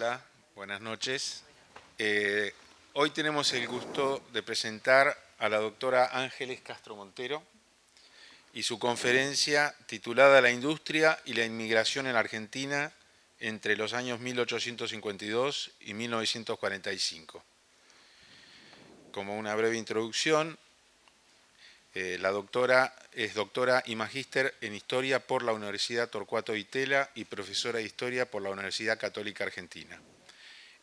Hola, buenas noches. Hoy tenemos el gusto de presentar a la doctora Ángeles Castro Montero y su conferencia titulada La industria y la inmigración en la Argentina entre los años 1852 y 1945. Como una breve introducción, la doctora es doctora y magíster en Historia por la Universidad Torcuato Di Tella y profesora de Historia por la Universidad Católica Argentina.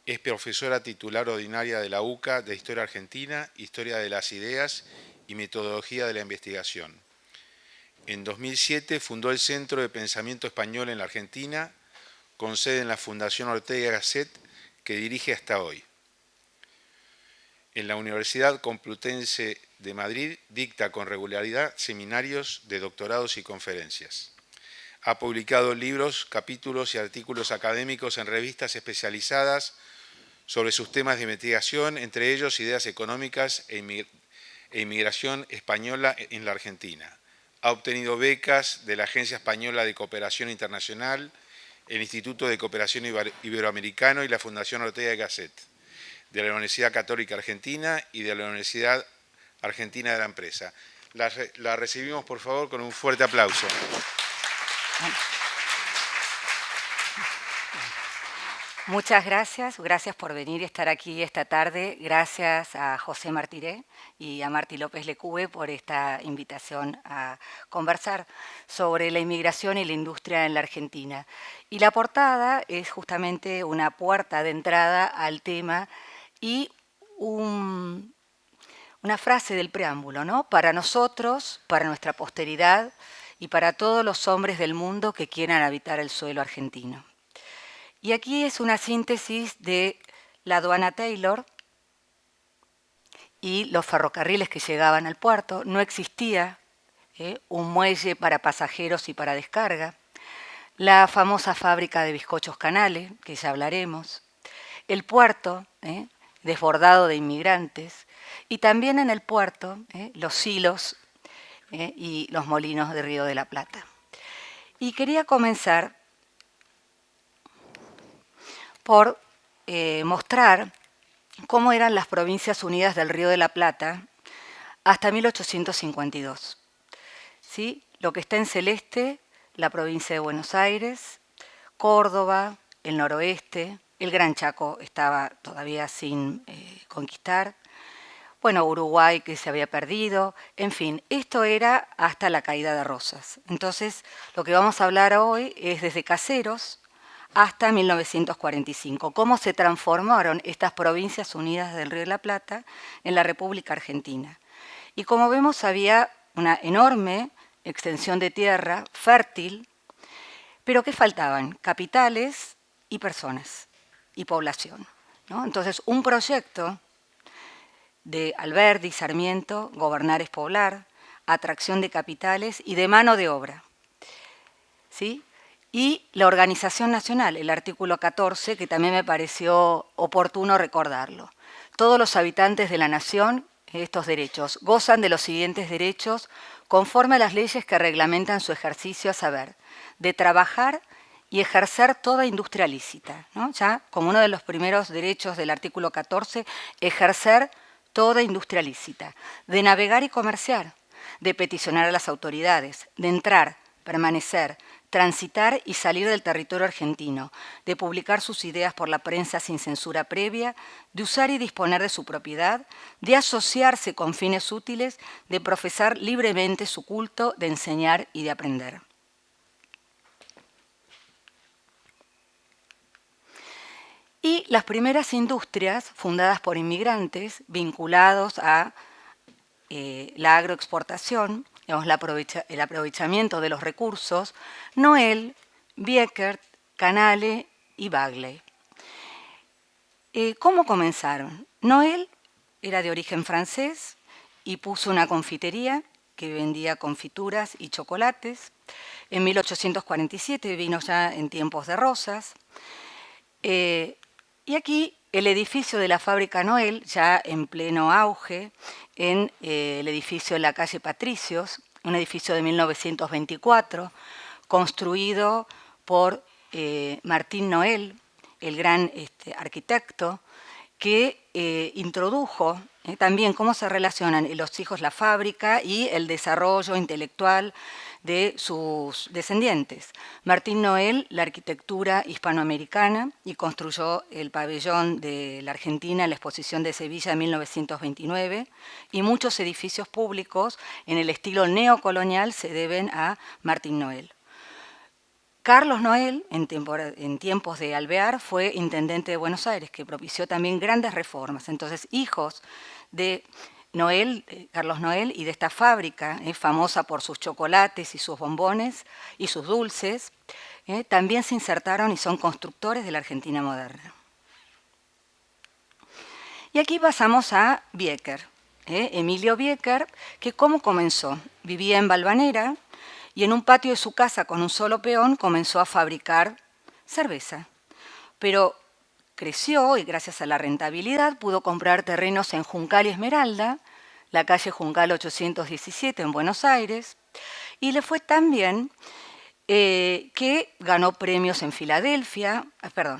Es profesora titular ordinaria de la UCA de Historia Argentina, Historia de las Ideas y Metodología de la Investigación. En 2007 fundó el Centro de Pensamiento Español en la Argentina, con sede en la Fundación Ortega y Gasset, que dirige hasta hoy. En la Universidad Complutense de Madrid dicta con regularidad seminarios de doctorados y conferencias. Ha publicado libros, capítulos y artículos académicos en revistas especializadas sobre sus temas de investigación, entre ellos ideas económicas e inmigración española en la Argentina. Ha obtenido becas de la Agencia Española de Cooperación Internacional, el Instituto de Cooperación Iberoamericano y la Fundación Ortega y Gasset, de la Universidad Católica Argentina y de la Universidad Argentina de la Empresa. La recibimos, por favor, con un fuerte aplauso. Muchas gracias por venir y estar aquí esta tarde. Gracias a José Martiré y a Martí López Lecube por esta invitación a conversar sobre la inmigración y la industria en la Argentina. Y la portada es justamente una puerta de entrada al tema y una frase del preámbulo, ¿no? Para nosotros, para nuestra posteridad y para todos los hombres del mundo que quieran habitar el suelo argentino. Y aquí es una síntesis de la aduana Taylor y los ferrocarriles que llegaban al puerto. No existía un muelle para pasajeros y para descarga. La famosa fábrica de bizcochos Canales, que ya hablaremos. El puerto, desbordado de inmigrantes. Y también en el puerto, los silos y los molinos de Río de la Plata. Y quería comenzar por mostrar cómo eran las Provincias Unidas del Río de la Plata hasta 1852. ¿Sí? Lo que está en celeste, la provincia de Buenos Aires, Córdoba, el noroeste, el Gran Chaco estaba todavía sin conquistar, bueno, Uruguay que se había perdido, en fin, esto era hasta la caída de Rosas. Entonces, lo que vamos a hablar hoy es desde Caseros hasta 1945, cómo se transformaron estas Provincias Unidas del Río de la Plata en la República Argentina. Y como vemos, había una enorme extensión de tierra fértil, pero ¿qué faltaban? Capitales y personas y población, ¿no? Entonces, un proyecto de Alberdi, Sarmiento, gobernar es poblar, atracción de capitales y de mano de obra, ¿sí? Y la Organización Nacional, el artículo 14, que también me pareció oportuno recordarlo. Todos los habitantes de la nación, estos derechos, gozan de los siguientes derechos conforme a las leyes que reglamentan su ejercicio, a saber, de trabajar y ejercer toda industria lícita, ¿no? Ya como uno de los primeros derechos del artículo 14, ejercer toda industria lícita, de navegar y comerciar, de peticionar a las autoridades, de entrar, permanecer, transitar y salir del territorio argentino, de publicar sus ideas por la prensa sin censura previa, de usar y disponer de su propiedad, de asociarse con fines útiles, de profesar libremente su culto, de enseñar y de aprender. Y las primeras industrias fundadas por inmigrantes vinculados a la agroexportación, digamos, el aprovechamiento de los recursos, Noel, Biekert, Canale y Bagley. ¿Cómo comenzaron? Noel era de origen francés y puso una confitería que vendía confituras y chocolates. En 1847 vino ya en tiempos de Rosas. Y aquí el edificio de la fábrica Noel, ya en pleno auge, en el edificio de la calle Patricios, un edificio de 1924, construido por Martín Noel, el gran arquitecto que introdujo también cómo se relacionan los hijos, la fábrica y el desarrollo intelectual de sus descendientes. Martín Noel, la arquitectura hispanoamericana, y construyó el pabellón de la Argentina en la Exposición de Sevilla de 1929, y muchos edificios públicos en el estilo neocolonial se deben a Martín Noel. Carlos Noel, en tiempos de Alvear, fue intendente de Buenos Aires, que propició también grandes reformas. Entonces, hijos de Noel, Carlos Noel, y de esta fábrica, famosa por sus chocolates y sus bombones y sus dulces, también se insertaron y son constructores de la Argentina moderna. Y aquí pasamos a Biecker, Emilio Biecker, que ¿cómo comenzó? Vivía en Valvanera, y en un patio de su casa con un solo peón comenzó a fabricar cerveza. Pero creció y gracias a la rentabilidad pudo comprar terrenos en Juncal y Esmeralda, la calle Juncal 817 en Buenos Aires, y le fue tan bien que ganó premios en Filadelfia,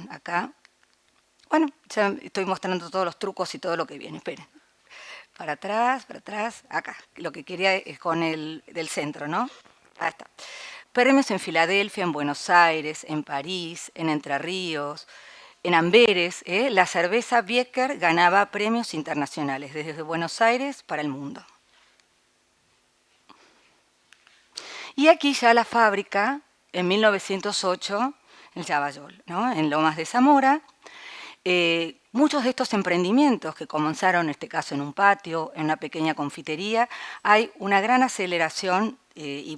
acá. Bueno, ya estoy mostrando todos los trucos y todo lo que viene, esperen. Para atrás, acá. Lo que quería es con el del centro, ¿no? Ahí está. Premios en Filadelfia, en Buenos Aires, en París, en Entre Ríos, en Amberes. La cerveza Biecker ganaba premios internacionales desde Buenos Aires para el mundo. Y aquí ya la fábrica, en 1908, en Llavallol, ¿no? En Lomas de Zamora. Muchos de estos emprendimientos que comenzaron, en este caso en un patio, en una pequeña confitería, hay una gran aceleración y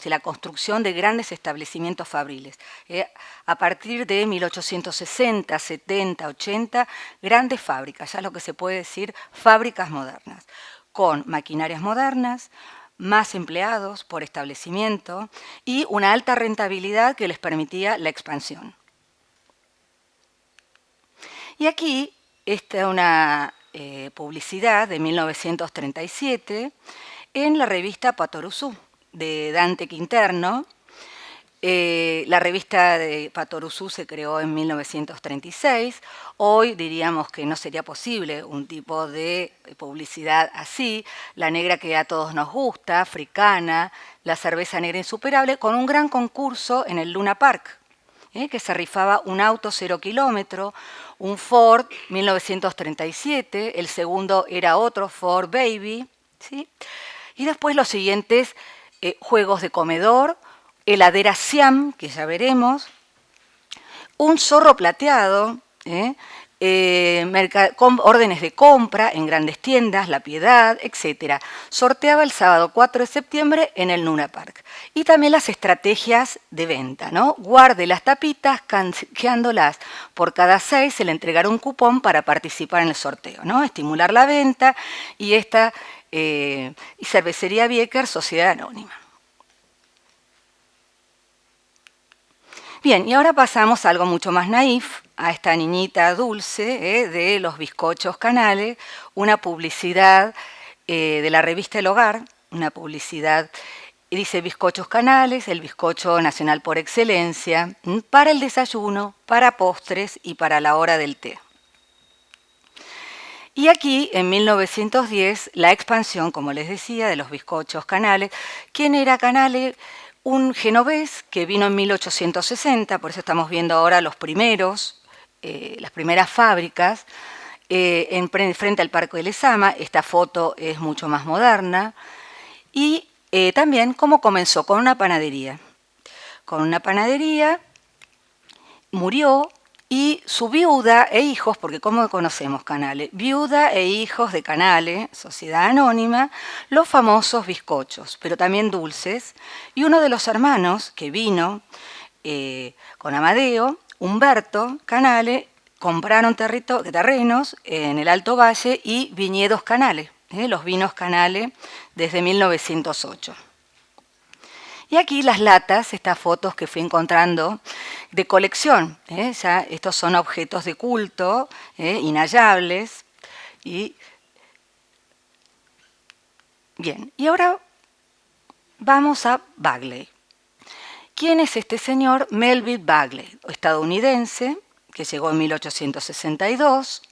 la construcción de grandes establecimientos fabriles. A partir de 1860, 70, 80, grandes fábricas, ya lo que se puede decir fábricas modernas, con maquinarias modernas, más empleados por establecimiento y una alta rentabilidad que les permitía la expansión. Y aquí está una publicidad de 1937 en la revista Patoruzú, de Dante Quinterno. La revista de Patoruzú se creó en 1936. Hoy diríamos que no sería posible un tipo de publicidad así. La negra que a todos nos gusta, africana, la cerveza negra insuperable, con un gran concurso en el Luna Park, que se rifaba un auto 0 kilómetro, un Ford 1937, el segundo era otro Ford Baby, ¿sí? Y después los siguientes juegos de comedor, heladera Siam, que ya veremos, un zorro plateado, órdenes de compra en grandes tiendas, La Piedad, etc. Sorteaba el sábado 4 de septiembre en el Luna Park. Y también las estrategias de venta, ¿no? Guarde las tapitas, canjeándolas. Por cada 6 se le entregará un cupón para participar en el sorteo, ¿no? Estimular la venta y esta Cervecería Biecker, Sociedad Anónima. Bien, y ahora pasamos a algo mucho más naif, a esta niñita dulce de los bizcochos Canale, una publicidad de la revista El Hogar, una publicidad, dice bizcochos Canales, el bizcocho nacional por excelencia, para el desayuno, para postres y para la hora del té. Y aquí, en 1910, la expansión, como les decía, de los bizcochos Canales. ¿Quién era Canale? Un genovés que vino en 1860, por eso estamos viendo ahora los primeros, las primeras fábricas, frente al Parque de Lezama. Esta foto es mucho más moderna. Y también cómo comenzó, con una panadería. Con una panadería, murió, y su viuda e hijos, porque ¿cómo conocemos Canale? Viuda e hijos de Canale, Sociedad Anónima, los famosos bizcochos, pero también dulces. Y uno de los hermanos que vino con Amadeo, Humberto Canale, compraron terrenos en el Alto Valle y viñedos Canale, los vinos Canale desde 1908. Y aquí las latas, estas fotos que fui encontrando de colección. Ya estos son objetos de culto, inhallables. Bien, y ahora vamos a Bagley. ¿Quién es este señor? Melville Bagley, estadounidense, que llegó en 1862.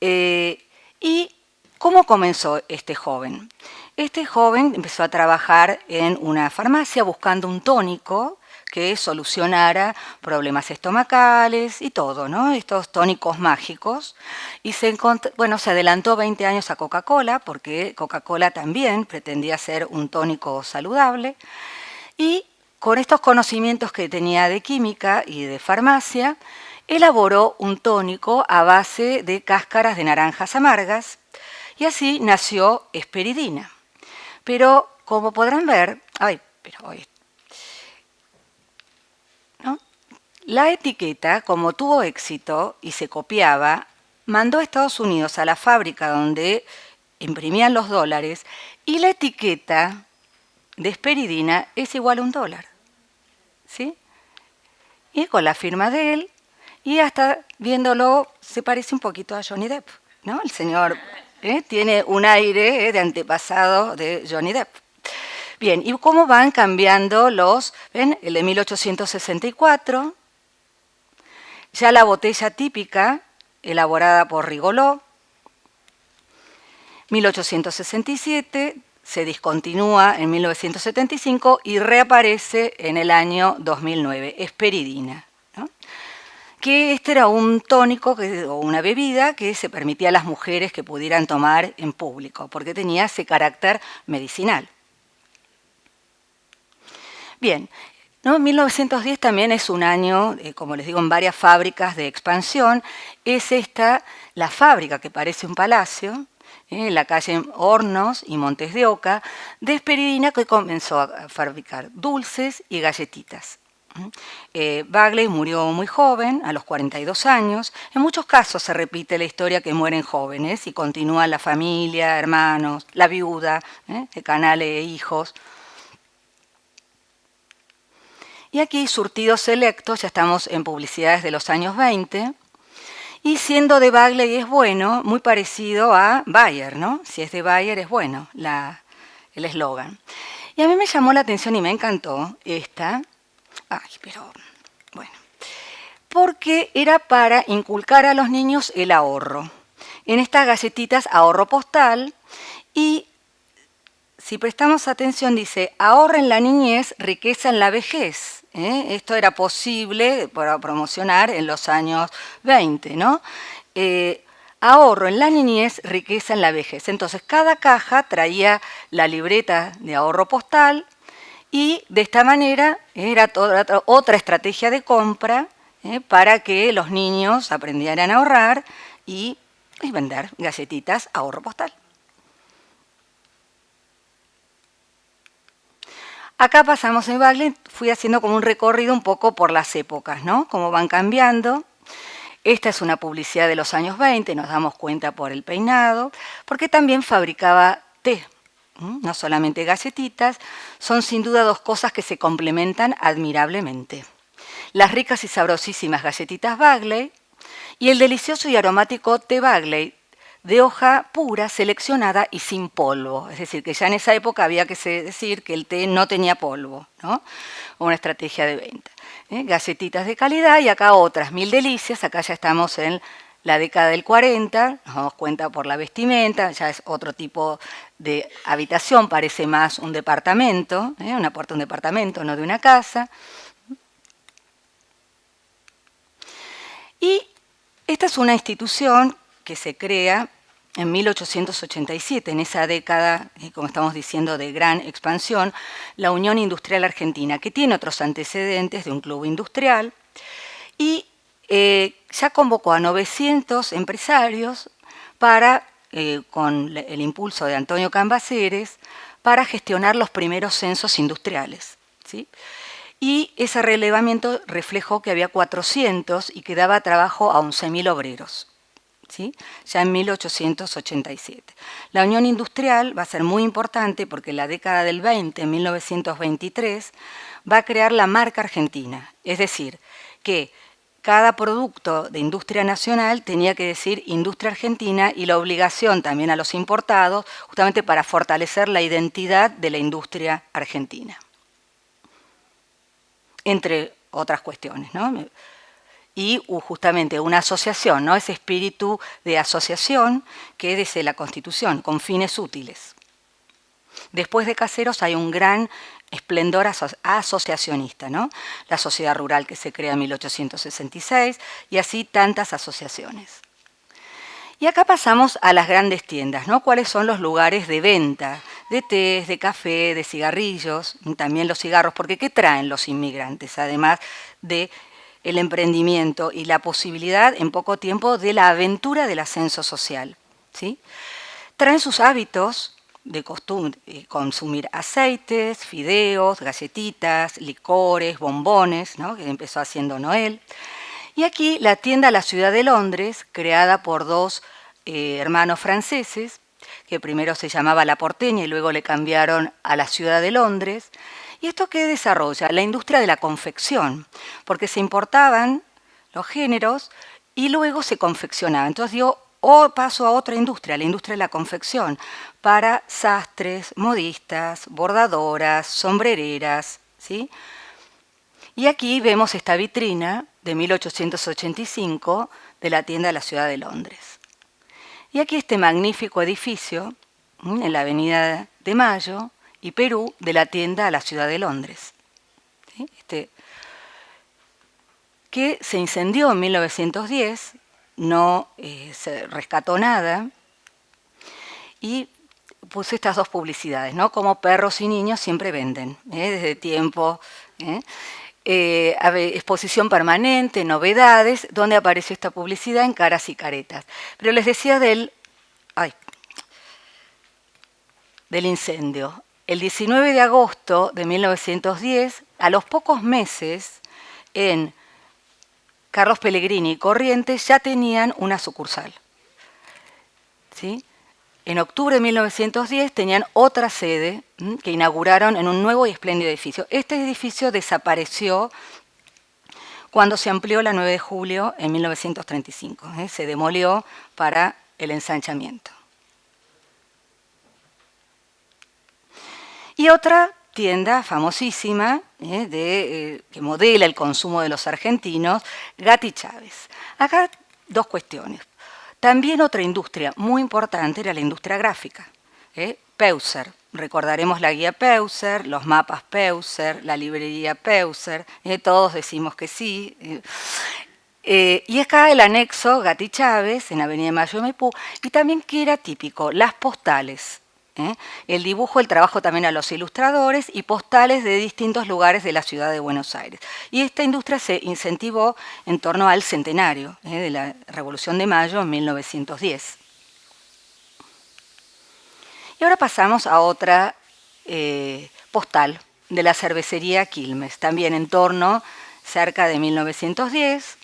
¿Y cómo comenzó este joven? Este joven empezó a trabajar en una farmacia buscando un tónico que solucionara problemas estomacales y todo, ¿no? Estos tónicos mágicos. Y se adelantó 20 años a Coca-Cola, porque Coca-Cola también pretendía ser un tónico saludable. Y con estos conocimientos que tenía de química y de farmacia, elaboró un tónico a base de cáscaras de naranjas amargas, y así nació Hesperidina. Pero, como podrán ver, ¿no? La etiqueta, como tuvo éxito y se copiaba, mandó a Estados Unidos a la fábrica donde imprimían los dólares, y la etiqueta de Hesperidina es igual a $1, ¿sí? Y con la firma de él, y hasta viéndolo se parece un poquito a Johnny Depp, ¿no? El señor tiene un aire de antepasado de Johnny Depp. Bien, ¿y cómo van cambiando los? ¿Ven? El de 1864, ya la botella típica, elaborada por Rigolot. 1867, se discontinúa en 1975 y reaparece en el año 2009, Hesperidina, ¿no? Que este era un tónico o una bebida que se permitía a las mujeres que pudieran tomar en público, porque tenía ese carácter medicinal. Bien, ¿no? 1910 también es un año, como les digo, en varias fábricas de expansión. Es esta la fábrica que parece un palacio, en la calle Hornos y Montes de Oca, de Hesperidina, que comenzó a fabricar dulces y galletitas. Bagley murió muy joven, a los 42 años. En muchos casos se repite la historia que mueren jóvenes y continúa la familia, hermanos, la viuda, el canal e hijos. Y aquí, surtidos selectos, ya estamos en publicidades de los años 20, y siendo de Bagley es bueno, muy parecido a Bayer, ¿no? Si es de Bayer es bueno, el eslogan. Y a mí me llamó la atención y me encantó esta, porque era para inculcar a los niños el ahorro. En estas galletitas ahorro postal, y si prestamos atención dice, ahorra en la niñez, riqueza en la vejez. Esto era posible para promocionar en los años 20, ¿no? Ahorro en la niñez, riqueza en la vejez. Entonces, cada caja traía la libreta de ahorro postal, y de esta manera era otra estrategia de compra para que los niños aprendieran a ahorrar y vender galletitas ahorro postal. Acá pasamos en Bagley, fui haciendo como un recorrido un poco por las épocas, ¿no? Cómo van cambiando. Esta es una publicidad de los años 20, nos damos cuenta por el peinado, porque también fabricaba té, no solamente galletitas. Son sin duda dos cosas que se complementan admirablemente. Las ricas y sabrosísimas galletitas Bagley y el delicioso y aromático té Bagley, de hoja pura, seleccionada y sin polvo. Es decir, que ya en esa época había que decir que el té no tenía polvo, ¿no? Una estrategia de venta. Galletitas de calidad, y acá otras 1000 delicias. Acá ya estamos en la década del 40, nos damos cuenta por la vestimenta, ya es otro tipo de habitación, parece más un departamento, una puerta de un departamento, no de una casa. Y esta es una institución que se crea en 1887, en esa década, como estamos diciendo, de gran expansión, la Unión Industrial Argentina, que tiene otros antecedentes de un club industrial, y ya convocó a 900 empresarios para, con el impulso de Antonio Cambaceres, para gestionar los primeros censos industriales, ¿sí? Y ese relevamiento reflejó que había 400 y que daba trabajo a 11.000 obreros, ¿sí? Ya en 1887. La Unión Industrial va a ser muy importante porque en la década del 20, en 1923, va a crear la marca argentina. Es decir, que cada producto de industria nacional tenía que decir industria argentina, y la obligación también a los importados, justamente para fortalecer la identidad de la industria argentina. Entre otras cuestiones, ¿no? y justamente una asociación, ¿no? Ese espíritu de asociación que dice la Constitución, con fines útiles. Después de Caseros hay un gran esplendor asociacionista, ¿no? La sociedad rural que se crea en 1866 y así tantas asociaciones. Y acá pasamos a las grandes tiendas, ¿no? ¿Cuáles son los lugares de venta de tés, de café, de cigarrillos, también los cigarros? Porque ¿qué traen los inmigrantes? Además de el emprendimiento y la posibilidad en poco tiempo de la aventura del ascenso social, ¿sí? Traen sus hábitos de costumbre, consumir aceites, fideos, galletitas, licores, bombones, ¿no? Que empezó haciendo Noel. Y aquí la tienda La Ciudad de Londres, creada por dos hermanos franceses, que primero se llamaba La Porteña y luego le cambiaron a La Ciudad de Londres. ¿Y esto qué desarrolla? La industria de la confección, porque se importaban los géneros y luego se confeccionaban. Entonces dio paso a otra industria, la industria de la confección, para sastres, modistas, bordadoras, sombrereras, ¿sí? Y aquí vemos esta vitrina de 1885 de la tienda de La Ciudad de Londres. Y aquí este magnífico edificio, en la Avenida de Mayo y Perú, de la tienda a La Ciudad de Londres, ¿sí? Que se incendió en 1910, no se rescató nada, y puse estas dos publicidades, ¿no? Como perros y niños siempre venden, desde tiempo. Exposición permanente, novedades, donde apareció esta publicidad en Caras y Caretas. Pero les decía del incendio. El 19 de agosto de 1910, a los pocos meses, en Carlos Pellegrini y Corrientes ya tenían una sucursal, ¿sí? En octubre de 1910 tenían otra sede que inauguraron en un nuevo y espléndido edificio. Este edificio desapareció cuando se amplió la 9 de julio en 1935. Se demolió para el ensanchamiento. Y otra tienda famosísima que modela el consumo de los argentinos, Gatti Chávez. Acá dos cuestiones. También otra industria muy importante era la industria gráfica. Peuser, recordaremos la guía Peuser, los mapas Peuser, la librería Peuser, todos decimos que sí. Y acá el anexo Gatti Chávez, en Avenida Mayo y Maipú, y también que era típico, las postales. El dibujo, el trabajo también a los ilustradores y postales de distintos lugares de la ciudad de Buenos Aires. Y esta industria se incentivó en torno al centenario de la Revolución de Mayo en 1910. Y ahora pasamos a otra postal de la cervecería Quilmes, también en torno cerca de 1910,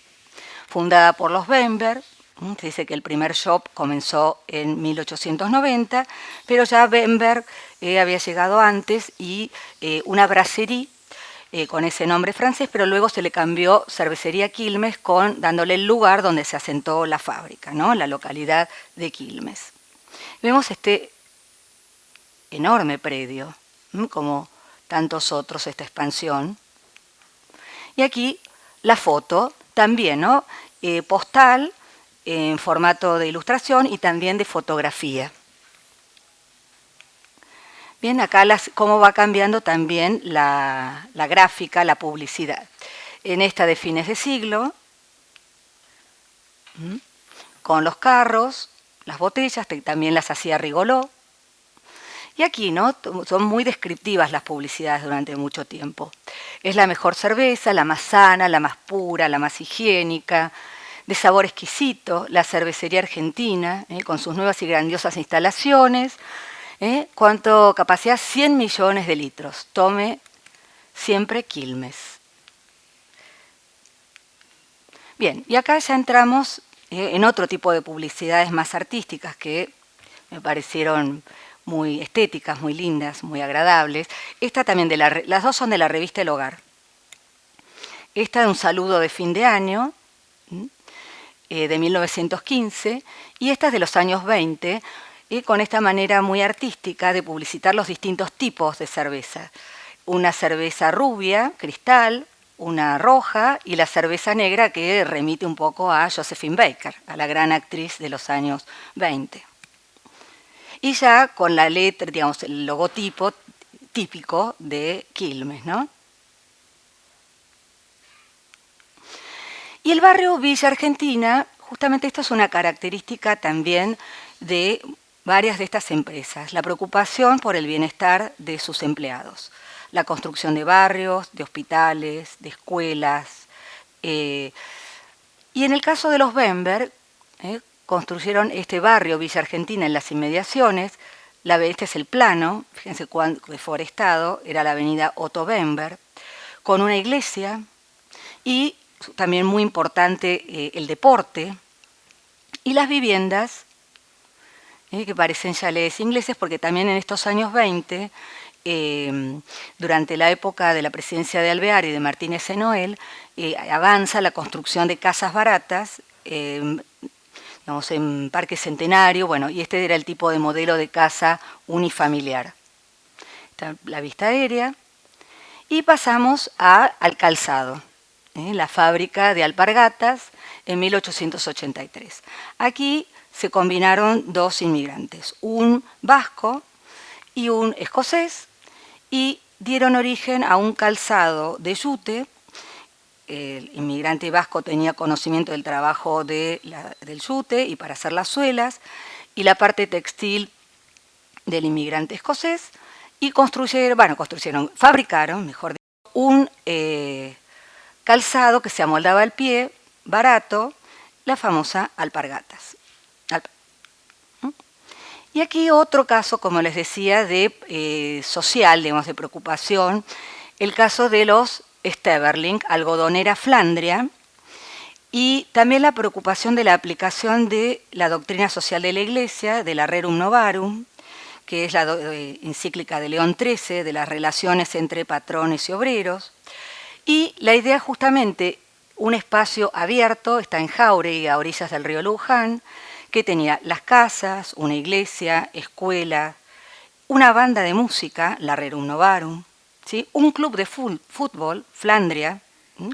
fundada por los Bember. Se dice que el primer shop comenzó en 1890, pero ya Bember había llegado antes y una brasserie con ese nombre francés, pero luego se le cambió Cervecería Quilmes dándole el lugar donde se asentó la fábrica, ¿no? La localidad de Quilmes. Vemos este enorme predio, como tantos otros, esta expansión. Y aquí la foto también, ¿no? Postal, en formato de ilustración y también de fotografía. Bien, acá cómo va cambiando también la gráfica, la publicidad. En esta de fines de siglo, con los carros, las botellas, también las hacía Rigoló. Y aquí, ¿no? Son muy descriptivas las publicidades durante mucho tiempo. Es la mejor cerveza, la más sana, la más pura, la más higiénica, de sabor exquisito, la cervecería argentina, con sus nuevas y grandiosas instalaciones, cuánto capacidad, 100 millones de litros. Tome siempre Quilmes. Bien, y acá ya entramos en otro tipo de publicidades más artísticas que me parecieron muy estéticas, muy lindas, muy agradables. Esta también, las dos son de la revista El Hogar. Esta de un saludo de fin de año, de 1915, y esta es de los años 20, con esta manera muy artística de publicitar los distintos tipos de cerveza. Una cerveza rubia, cristal, una roja, y la cerveza negra, que remite un poco a Josephine Baker, a la gran actriz de los años 20. Y ya con la letra, digamos, el logotipo típico de Quilmes, ¿no? Y el barrio Villa Argentina, justamente esto es una característica también de varias de estas empresas, la preocupación por el bienestar de sus empleados, la construcción de barrios, de hospitales, de escuelas. Y en el caso de los Bember, construyeron este barrio Villa Argentina en las inmediaciones. Este es el plano, fíjense cuán deforestado, era la avenida Otto Bember, con una iglesia y también muy importante el deporte y las viviendas, que parecen chalés ingleses, porque también en estos años 20, durante la época de la presidencia de Alvear y de Martínez Enoel, avanza la construcción de casas baratas, digamos, en Parque Centenario, bueno, y este era el tipo de modelo de casa unifamiliar. Está la vista aérea. Y pasamos al calzado, la fábrica de alpargatas en 1883. Aquí se combinaron dos inmigrantes, un vasco y un escocés, y dieron origen a un calzado de yute. El inmigrante vasco tenía conocimiento del trabajo del yute y para hacer las suelas, y la parte textil del inmigrante escocés, y fabricaron, mejor dicho, un calzado que se amoldaba al pie, barato, la famosa alpargatas. Y aquí otro caso, como les decía, de social, digamos, de preocupación, el caso de los Steverling, algodonera Flandria, y también la preocupación de la aplicación de la doctrina social de la Iglesia, de la Rerum Novarum, que es la encíclica de León XIII, de las relaciones entre patrones y obreros, y la idea justamente, un espacio abierto, está en Jáuregui, a orillas del río Luján, que tenía las casas, una iglesia, escuela, una banda de música, la Rerum Novarum, ¿sí? Un club de fútbol, Flandria,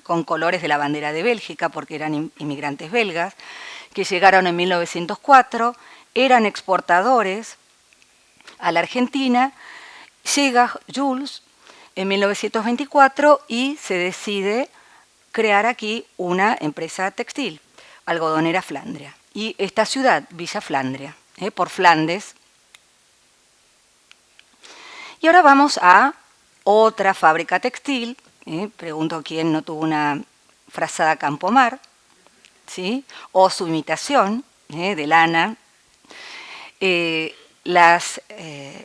con colores de la bandera de Bélgica, porque eran inmigrantes belgas, que llegaron en 1904, eran exportadores a la Argentina. Llega Jules en 1924 y se decide crear aquí una empresa textil, algodonera Flandria. Y esta ciudad, Villa Flandria, por Flandes. Y ahora vamos a otra fábrica textil. Pregunto quién no tuvo una frazada Campomar, ¿sí? O su imitación de lana. Las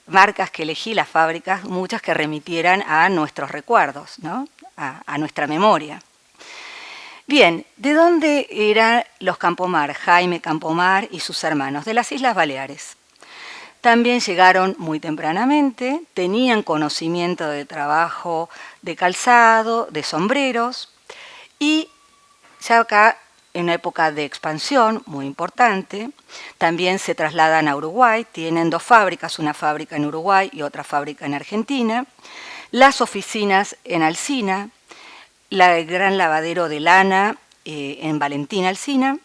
marcas que elegí, las fábricas, muchas que remitieran a nuestros recuerdos, ¿no? a nuestra memoria. Bien, ¿de dónde eran los Campomar? Jaime Campomar y sus hermanos, de las Islas Baleares. También llegaron muy tempranamente, tenían conocimiento de trabajo de calzado, de sombreros, y ya acá, en una época de expansión muy importante, también se trasladan a Uruguay, tienen dos fábricas, una fábrica en Uruguay y otra fábrica en Argentina, las oficinas en Alsina, el gran lavadero de lana en Valentín Alsina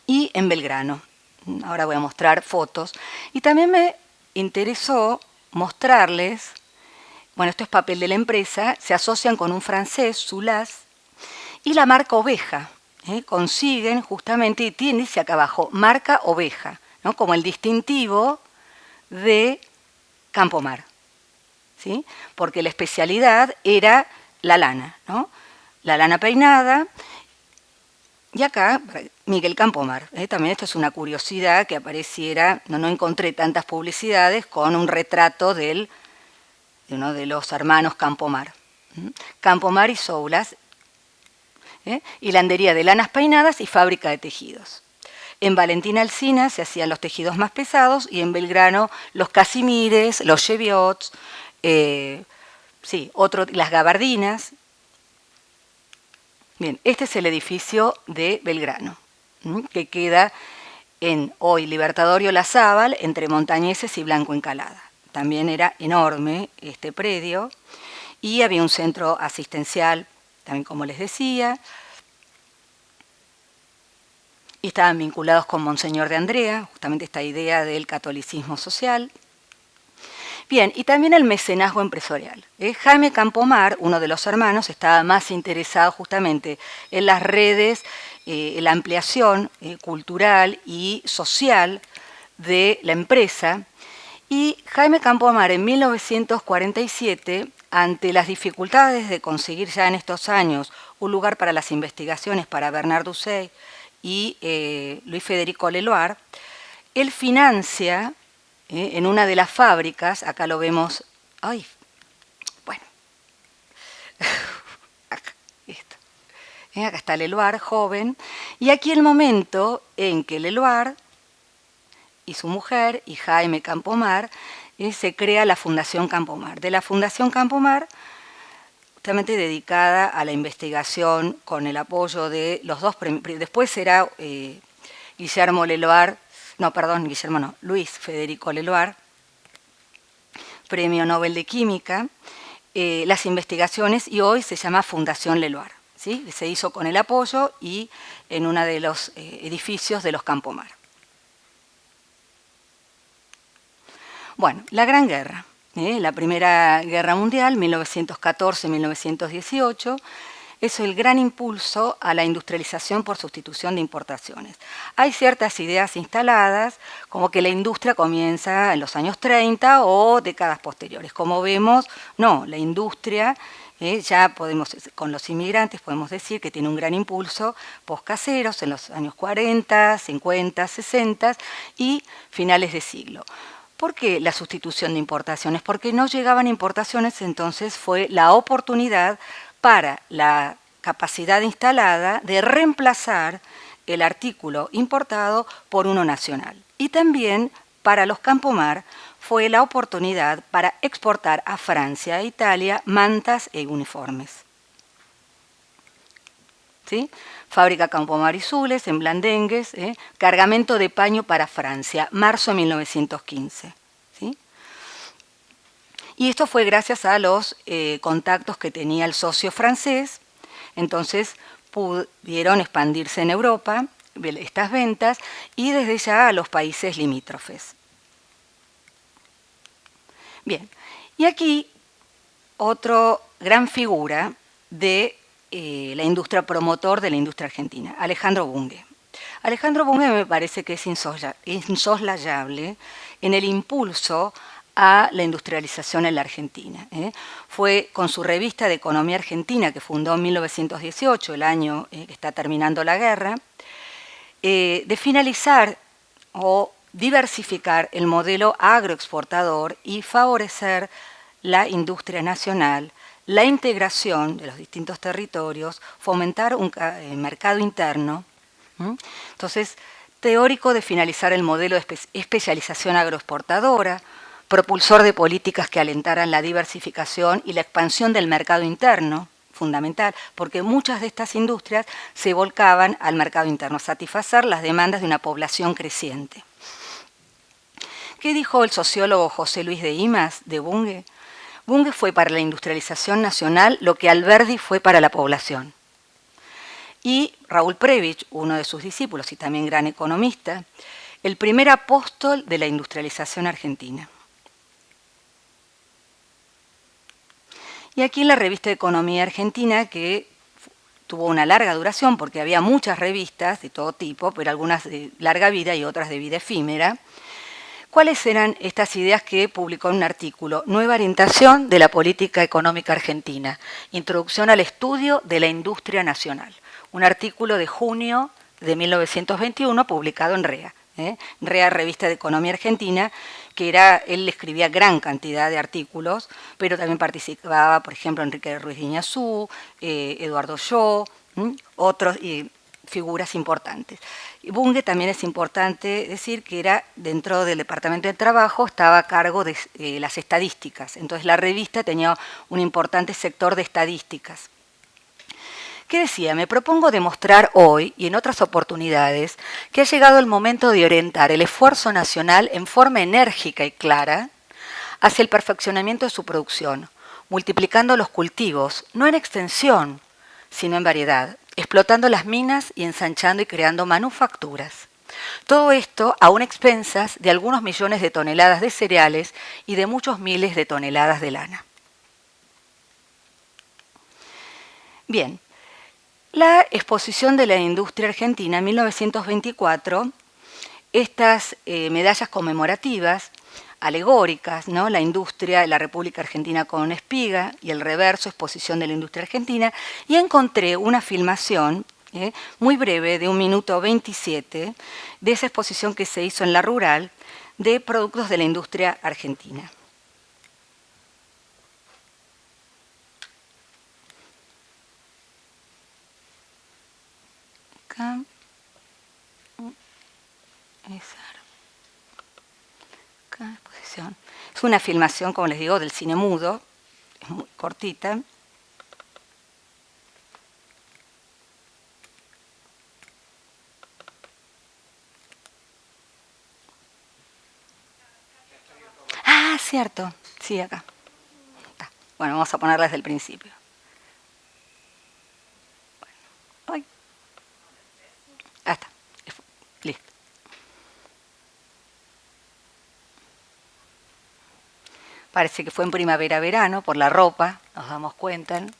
y en Belgrano. Ahora voy a mostrar fotos. Y también me interesó mostrarles, bueno, esto es papel de la empresa, se asocian con un francés, Soulas, y la marca Oveja. Consiguen justamente, y dice acá abajo, marca Oveja, ¿no? Como el distintivo de Campomar, ¿sí? Porque la especialidad era la lana, ¿no? La lana peinada. Y acá, Miguel Campomar. También esto es una curiosidad que apareciera, no encontré tantas publicidades, con un retrato de uno de los hermanos Campomar. Campomar y Soulas, hilandería de lanas peinadas y fábrica de tejidos. En Valentín Alsina se hacían los tejidos más pesados y en Belgrano los casimires, los cheviots, las gabardinas. Bien, este es el edificio de Belgrano, que queda en hoy Libertador Olazábal, entre Montañeses y Blanco Encalada. También era enorme este predio y había un centro asistencial también como les decía, y estaban vinculados con Monseñor de Andrea, justamente esta idea del catolicismo social. Bien, y también el mecenazgo empresarial. Jaime Campomar, uno de los hermanos, estaba más interesado justamente en las redes, la ampliación cultural y social de la empresa. Y Jaime Campomar en 1947, ante las dificultades de conseguir ya en estos años un lugar para las investigaciones para Bernard Doucet y Luis Federico Leloir, él financia en una de las fábricas, acá lo vemos, ay, bueno, acá, esto. Acá está Leloir, joven, y aquí el momento en que Leloir y su mujer y Jaime Campomar se crea la Fundación Campomar. De la Fundación Campomar, justamente dedicada a la investigación con el apoyo de los dos, después será Guillermo Leloir, no, perdón, Guillermo no, Luis Federico Leloir, Premio Nobel de Química, las investigaciones, y hoy se llama Fundación Leloir, ¿sí? Se hizo con el apoyo y en uno de los edificios de los Campomar. Bueno, la Gran Guerra, la Primera Guerra Mundial, 1914-1918, es el gran impulso a la industrialización por sustitución de importaciones. Hay ciertas ideas instaladas, como que la industria comienza en los años 30 o décadas posteriores. Como vemos, no, la industria, ya podemos, con los inmigrantes podemos decir que tiene un gran impulso poscaseros en los años 40, 50, 60 y finales de siglo. ¿Por qué la sustitución de importaciones? Porque no llegaban importaciones, entonces fue la oportunidad para la capacidad instalada de reemplazar el artículo importado por uno nacional. Y también para los Campomar fue la oportunidad para exportar a Francia e Italia mantas e uniformes. ¿Sí? Fábrica Campomar y Sules, en Blandengues, cargamento de paño para Francia, marzo de 1915. ¿Sí? Y esto fue gracias a los contactos que tenía el socio francés, entonces pudieron expandirse en Europa estas ventas y desde ya a los países limítrofes. Bien, y aquí otra gran figura de la industria, promotor de la industria argentina, Alejandro Bunge. Alejandro Bunge me parece que es insoslayable en el impulso a la industrialización en la Argentina. Fue con su revista de Economía Argentina, que fundó en 1918, el año que está terminando la guerra, de finalizar o diversificar el modelo agroexportador y favorecer la industria nacional, la integración de los distintos territorios, fomentar un mercado interno. Entonces, teórico de finalizar el modelo de especialización agroexportadora, propulsor de políticas que alentaran la diversificación y la expansión del mercado interno, fundamental, porque muchas de estas industrias se volcaban al mercado interno, a satisfacer las demandas de una población creciente. ¿Qué dijo el sociólogo José Luis de Imas de Bunge? Bunge fue para la industrialización nacional lo que Alberdi fue para la población. Y Raúl Prebisch, uno de sus discípulos y también gran economista, el primer apóstol de la industrialización argentina. Y aquí en la revista de Economía Argentina, que tuvo una larga duración porque había muchas revistas de todo tipo, pero algunas de larga vida y otras de vida efímera, ¿cuáles eran estas ideas que publicó en un artículo? Nueva orientación de la política económica argentina, introducción al estudio de la industria nacional. Un artículo de junio de 1921 publicado en REA. REA, Revista de Economía Argentina, que él escribía gran cantidad de artículos, pero también participaba, por ejemplo, Enrique Ruiz de Iñazú, Eduardo Shaw, otros figuras importantes. Bunge también es importante decir que era dentro del Departamento de Trabajo, estaba a cargo de las estadísticas, entonces la revista tenía un importante sector de estadísticas. ¿Qué decía? Me propongo demostrar hoy y en otras oportunidades que ha llegado el momento de orientar el esfuerzo nacional en forma enérgica y clara hacia el perfeccionamiento de su producción, multiplicando los cultivos, no en extensión, sino en variedad, explotando las minas y ensanchando y creando manufacturas. Todo esto a expensas de algunos millones de toneladas de cereales y de muchos miles de toneladas de lana. Bien, la exposición de la industria argentina en 1924, estas medallas conmemorativas, alegóricas, ¿no? La industria de la República Argentina con espiga y el reverso, exposición de la industria argentina, y encontré una filmación muy breve, de 1 minuto 27, de esa exposición que se hizo en La Rural, de productos de la industria argentina. Acá. Acá, exposición. Es una filmación, como les digo, del cine mudo, es muy cortita. Ah, cierto, sí, acá. Bueno, vamos a ponerla desde el principio. Bueno, ahí está, listo. Parece que fue en primavera-verano, por la ropa, nos damos cuenta, ¿no?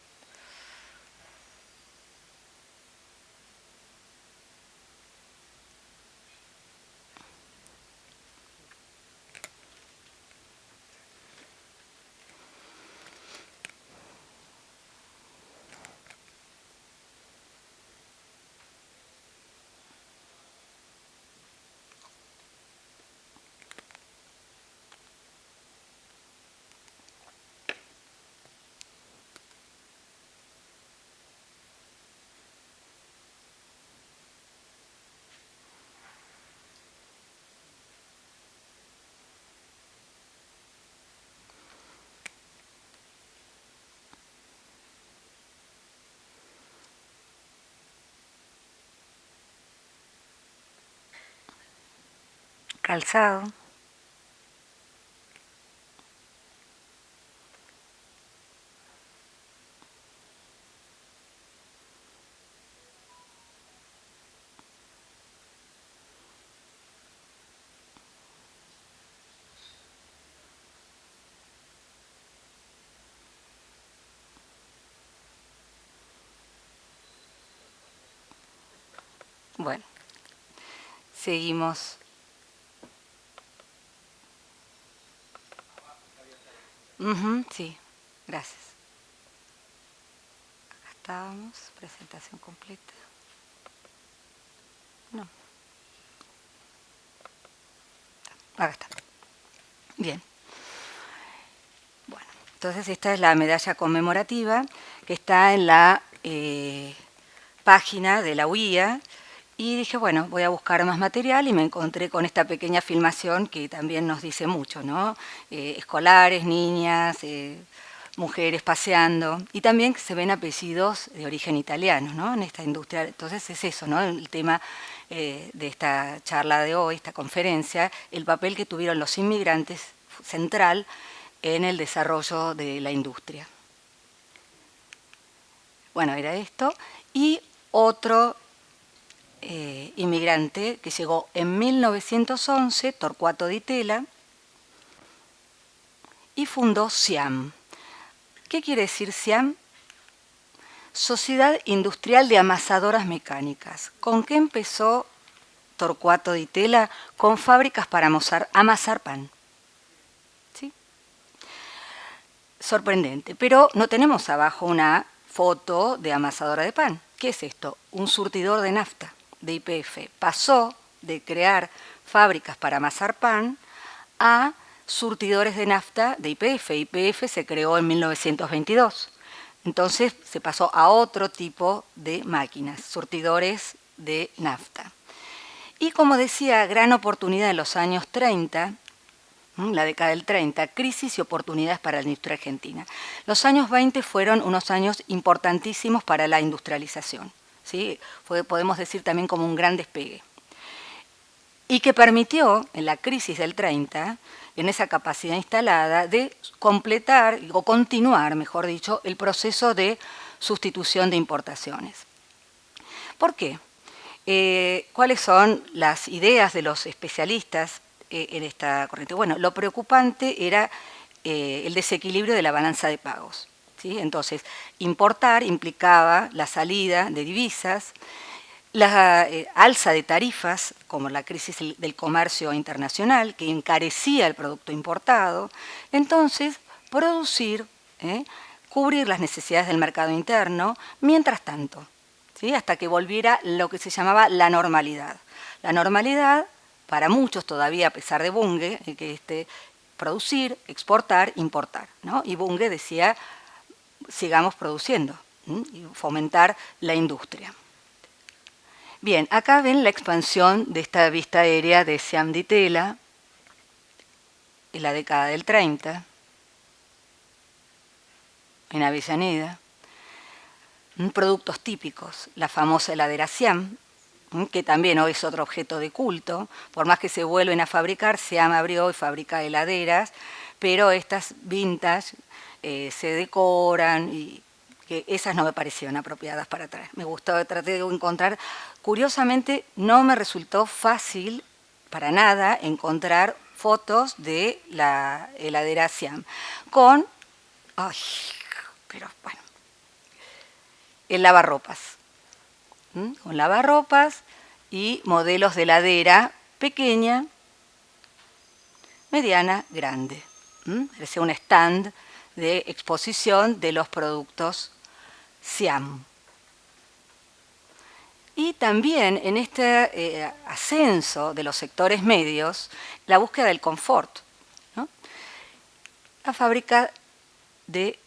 Calzado. Bueno, seguimos. Sí, gracias. Acá estábamos, presentación completa. No. Acá está. Bien. Bueno, entonces esta es la medalla conmemorativa que está en la página de la UIA. Y dije, bueno, voy a buscar más material y me encontré con esta pequeña filmación que también nos dice mucho, ¿no? Escolares, niñas, mujeres paseando, y también que se ven apellidos de origen italiano, ¿no? En esta industria. Entonces es eso, ¿no? El tema de esta charla de hoy, esta conferencia, el papel que tuvieron los inmigrantes central en el desarrollo de la industria. Bueno, era esto. Y otro inmigrante que llegó en 1911, Torcuato Di Tella, y fundó SIAM. ¿Qué quiere decir SIAM? Sociedad Industrial de Amasadoras Mecánicas. ¿Con qué empezó Torcuato Di Tella? Con fábricas para amasar pan. ¿Sí? Sorprendente, pero no tenemos abajo una foto de amasadora de pan. ¿Qué es esto? Un surtidor de nafta de YPF. Pasó de crear fábricas para amasar pan a surtidores de nafta de YPF. YPF se creó en 1922. Entonces se pasó a otro tipo de máquinas, surtidores de nafta. Y como decía, gran oportunidad en los años 30, la década del 30, crisis y oportunidades para la industria argentina. Los años 20 fueron unos años importantísimos para la industrialización. ¿Sí? Podemos decir también como un gran despegue. Y que permitió, en la crisis del 30, en esa capacidad instalada, de completar, o continuar, mejor dicho, el proceso de sustitución de importaciones. ¿Por qué? ¿Cuáles son las ideas de los especialistas en esta corriente? Bueno, lo preocupante era el desequilibrio de la balanza de pagos, ¿sí? Entonces, importar implicaba la salida de divisas, la alza de tarifas, como la crisis del comercio internacional, que encarecía el producto importado. Entonces, producir, cubrir las necesidades del mercado interno, mientras tanto, ¿sí? Hasta que volviera lo que se llamaba la normalidad. La normalidad, para muchos todavía, a pesar de Bunge, que producir, exportar, importar, ¿no? Y Bunge decía, sigamos produciendo, y fomentar la industria. Bien, acá ven la expansión de esta vista aérea de Siam Di Tela en la década del 30, en Avellaneda. Productos típicos, la famosa heladera Siam, que también hoy es otro objeto de culto. Por más que se vuelven a fabricar, Siam abrió y fabrica heladeras, pero estas vintage se decoran y que esas no me parecieron apropiadas para traer. Me gustó, traté de encontrar. Curiosamente, no me resultó fácil para nada encontrar fotos de la heladera Siam con, pero bueno, el lavarropas, con lavarropas y modelos de heladera pequeña, mediana, grande. Parecía un stand de exposición de los productos Siam. Y también en este ascenso de los sectores medios, la búsqueda del confort, ¿no? La fábrica de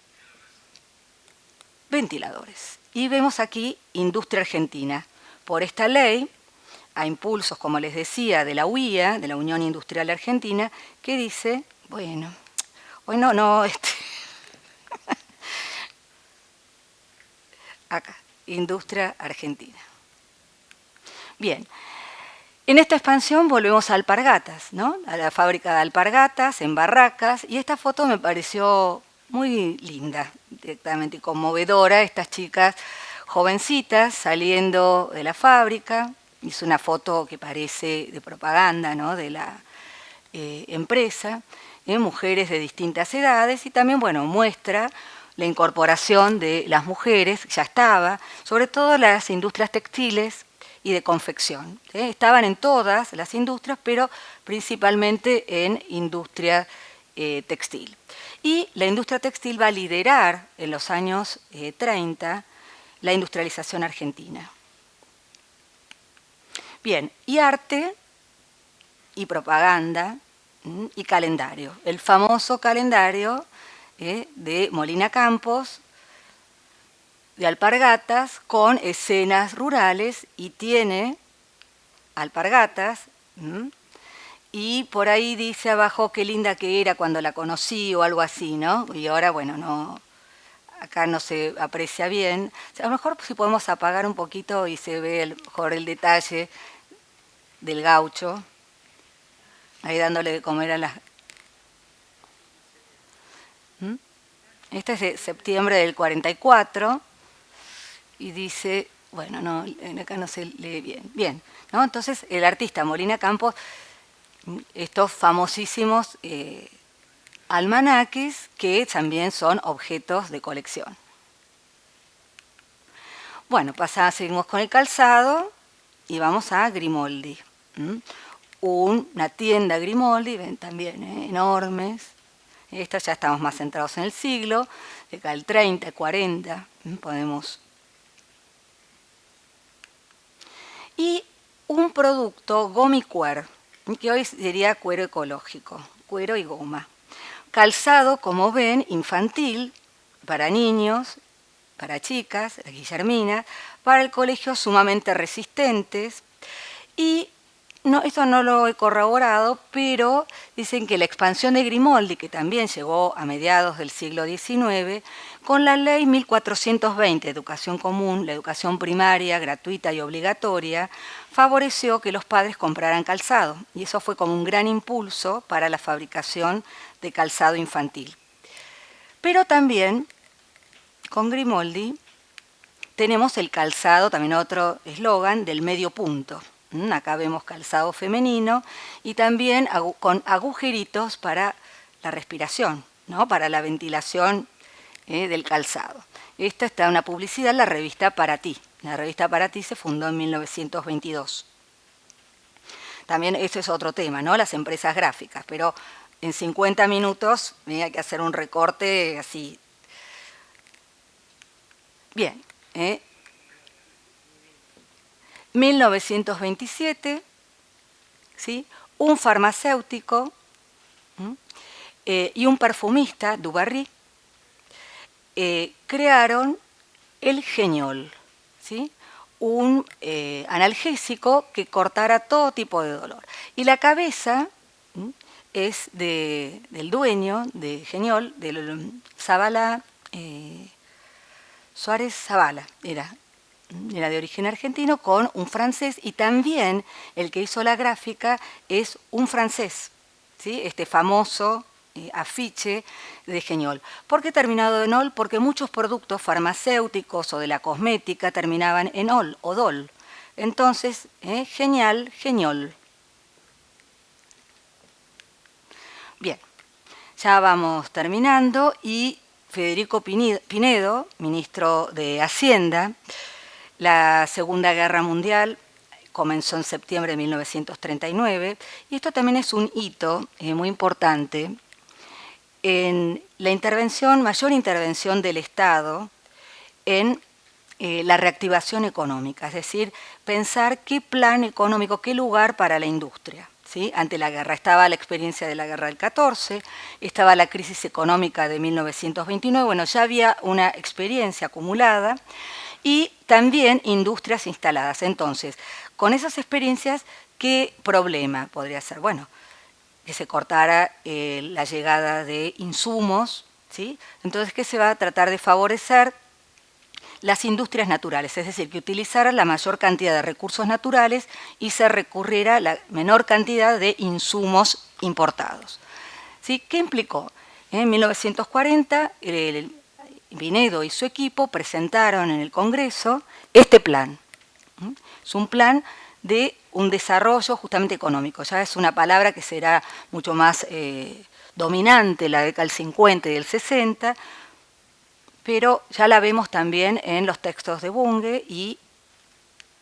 ventiladores. Y vemos aquí industria argentina. Por esta ley, a impulsos, como les decía, de la UIA, de la Unión Industrial Argentina, que dice, bueno, hoy no, acá, industria argentina. Bien, en esta expansión volvemos a Alpargatas, ¿no? A la fábrica de alpargatas en Barracas, y esta foto me pareció muy linda, directamente conmovedora, estas chicas jovencitas saliendo de la fábrica. Hizo una foto que parece de propaganda, ¿no? De la empresa, mujeres de distintas edades, y también, bueno, muestra la incorporación de las mujeres, ya estaba, sobre todo las industrias textiles y de confección. Estaban en todas las industrias, pero principalmente en industria textil. Y la industria textil va a liderar en los años 30 la industrialización argentina. Bien, y arte y propaganda y calendario. El famoso calendario de Molina Campos, de Alpargatas, con escenas rurales, y tiene Alpargatas, y por ahí dice abajo qué linda que era cuando la conocí o algo así, ¿no? Y ahora, bueno, no, acá no se aprecia bien. O sea, a lo mejor si podemos apagar un poquito y se ve mejor el detalle del gaucho, ahí dándole de comer a las... Este es de septiembre del 44, y dice, bueno, no, acá no se lee bien. Bien, ¿no? Entonces el artista Molina Campos, estos famosísimos almanaques que también son objetos de colección. Bueno, seguimos con el calzado y vamos a Grimoldi. Una tienda Grimoldi, ven también, enormes. Estas ya estamos más centrados en el siglo, década del 30, 40, podemos. Y un producto gomicuer, que hoy sería cuero ecológico, cuero y goma. Calzado, como ven, infantil, para niños, para chicas, la Guillermina, para el colegio sumamente resistentes. Y no, esto no lo he corroborado, pero dicen que la expansión de Grimoldi, que también llegó a mediados del siglo XIX, con la ley 1420, educación común, la educación primaria, gratuita y obligatoria, favoreció que los padres compraran calzado, y eso fue como un gran impulso para la fabricación de calzado infantil. Pero también, con Grimoldi, tenemos el calzado, también otro eslogan, del medio punto. Acá vemos calzado femenino y también con agujeritos para la respiración, ¿no? Para la ventilación del calzado. Esta está en una publicidad, la revista Para Ti. La revista Para Ti se fundó en 1922. También eso es otro tema, ¿no? Las empresas gráficas, pero en 50 minutos hay que hacer un recorte así. Bien. 1927, ¿sí? Un farmacéutico y un perfumista, Dubarry, crearon el Geniol, ¿sí? Un analgésico que cortara todo tipo de dolor. Y la cabeza es del dueño de Geniol, del Zavala, Suárez Zavala, era de origen argentino, con un francés, y también el que hizo la gráfica es un francés, ¿sí? Este famoso afiche de Geniol. ¿Por qué terminado en ol? Porque muchos productos farmacéuticos o de la cosmética terminaban en ol o dol. Entonces, genial, Geniol. Bien, ya vamos terminando, y Federico Pinedo, ministro de Hacienda. La Segunda Guerra Mundial comenzó en septiembre de 1939, y esto también es un hito muy importante en la mayor intervención del Estado en la reactivación económica, es decir, pensar qué plan económico, qué lugar para la industria, ¿sí? Ante la guerra. Estaba la experiencia de la guerra del 14, estaba la crisis económica de 1929, bueno, ya había una experiencia acumulada, y también industrias instaladas. Entonces, con esas experiencias, ¿qué problema podría ser? Bueno, que se cortara la llegada de insumos, ¿sí? Entonces, ¿qué se va a tratar de favorecer? Las industrias naturales, es decir, que utilizaran la mayor cantidad de recursos naturales y se recurriera a la menor cantidad de insumos importados, ¿sí? ¿Qué implicó? En 1940, Pinedo y su equipo presentaron en el Congreso este plan. Es un plan de un desarrollo justamente económico. Ya es una palabra que será mucho más dominante en la década del 50 y del 60, pero ya la vemos también en los textos de Bunge y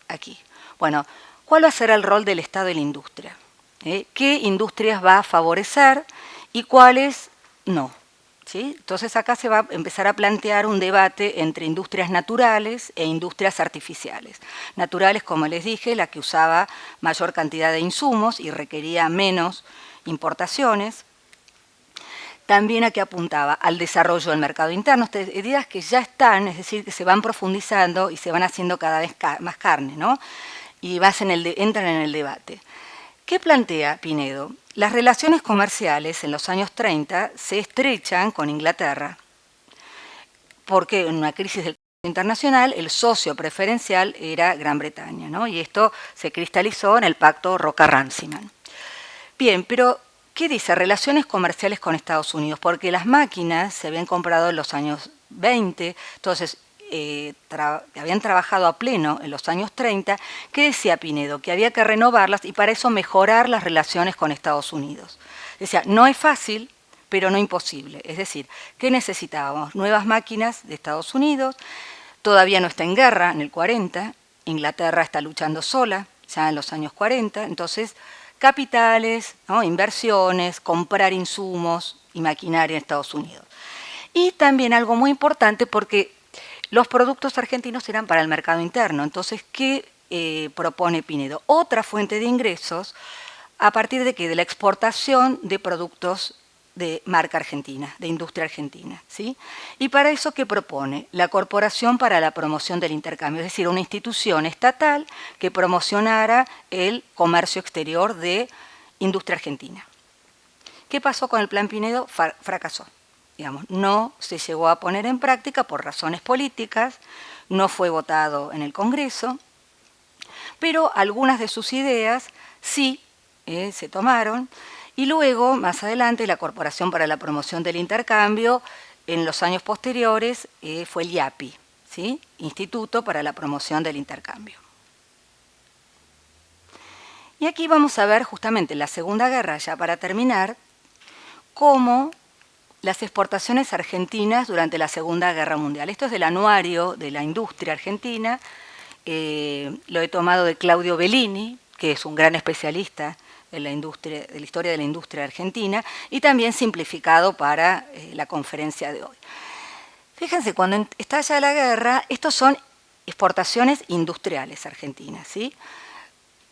aquí. Bueno, ¿cuál va a ser el rol del Estado en la industria? ¿Qué industrias va a favorecer y cuáles no? ¿Sí? Entonces acá se va a empezar a plantear un debate entre industrias naturales e industrias artificiales. Naturales, como les dije, la que usaba mayor cantidad de insumos y requería menos importaciones. También aquí apuntaba al desarrollo del mercado interno, ideas que ya están, es decir, que se van profundizando y se van haciendo cada vez más carne, ¿no? Y entran en el debate. ¿Qué plantea Pinedo? Las relaciones comerciales en los años 30 se estrechan con Inglaterra, porque en una crisis del comercio internacional el socio preferencial era Gran Bretaña, ¿no? Y esto se cristalizó en el pacto Roca-Runciman. Bien, pero ¿qué dice? Relaciones comerciales con Estados Unidos, porque las máquinas se habían comprado en los años 20, entonces habían trabajado a pleno en los años 30. ¿Qué decía Pinedo? Que había que renovarlas y para eso mejorar las relaciones con Estados Unidos. Decía, no es fácil, pero no imposible. Es decir, ¿qué necesitábamos? Nuevas máquinas de Estados Unidos, todavía no está en guerra en el 40, Inglaterra está luchando sola ya en los años 40, entonces capitales, ¿no? Inversiones, comprar insumos y maquinaria en Estados Unidos. Y también algo muy importante porque los productos argentinos eran para el mercado interno. Entonces, ¿qué propone Pinedo? Otra fuente de ingresos a partir de ¿qué? De la exportación de productos de marca argentina, de industria argentina, ¿sí? Y para eso, ¿qué propone? La Corporación para la Promoción del Intercambio, es decir, una institución estatal que promocionara el comercio exterior de industria argentina. ¿Qué pasó con el Plan Pinedo? Fracasó. Digamos, no se llegó a poner en práctica por razones políticas, no fue votado en el Congreso, pero algunas de sus ideas sí se tomaron, y luego, más adelante, la Corporación para la Promoción del Intercambio, en los años posteriores, fue el IAPI, ¿sí? Instituto para la Promoción del Intercambio. Y aquí vamos a ver justamente en la Segunda Guerra, ya para terminar, cómo las exportaciones argentinas durante la Segunda Guerra Mundial. Esto es del anuario de la industria argentina, lo he tomado de Claudio Bellini, que es un gran especialista de la historia de la industria argentina, y también simplificado para la conferencia de hoy. Fíjense, cuando estalla la guerra, estos son exportaciones industriales argentinas, ¿sí?